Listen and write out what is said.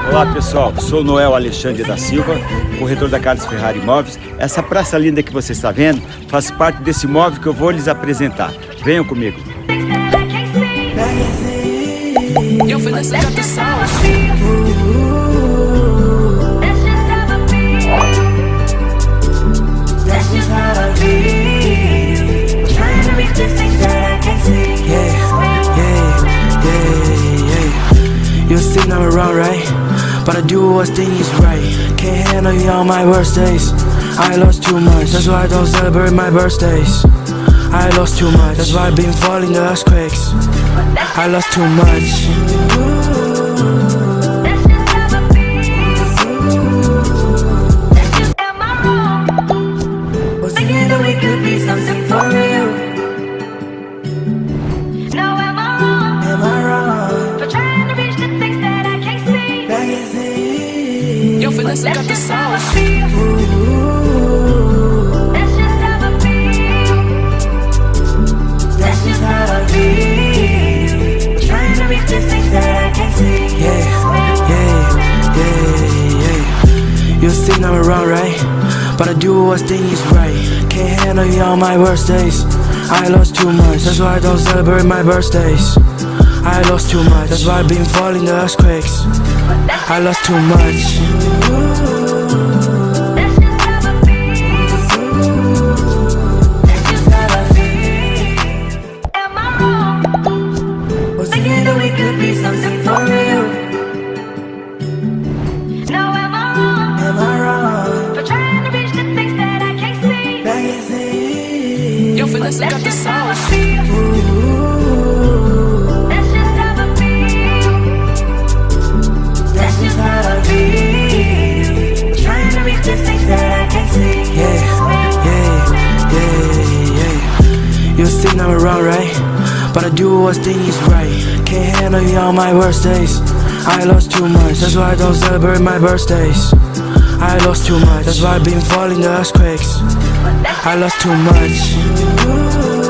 Olá pessoal, sou Noel Alexandre da Silva, corretor da Casa Ferrari Imóveis. Essa praça linda que você está vendo faz parte desse imóvel que eu vou lhes apresentar. Venham comigo. Eu fui nessa captação. You think I'm around, right? But I do what thing is right. Can't handle you on my worst days. I lost too much, that's why I don't celebrate my birthdays. I lost too much, that's why I've been falling the earthquakes. I lost too much. Was thinking that we could be something for real. Now am I wrong? Am I wrong? For trying to reach the things that I can't see. Back and see. Eu fui nessa Ooh. That's just how I feel. That's just how I feel. Trying to reach the things that I can't see. Yeah. You think I'm around, right? But I do what thing is right. Can't handle you on my worst days. I lost too much, that's why I don't celebrate my birthdays. I lost too much, that's why I've been falling the earthquakes. I lost too much. That's just how I feel. Am I wrong? Was Thinking that we could be something for real. Now am I wrong? Am I wrong? For trying to reach the things that I can't see. Back and see. Eu fui nessa Ooh. That's just how I feel. That's just how I feel. Trying to reach the things that I can't see. Yeah. You think I'm around, right? But I do what thing is right. Can't handle you on my worst days. I lost too much, that's why I don't celebrate my birthdays. I lost too much, that's why I've been falling the earthquakes. I lost too much.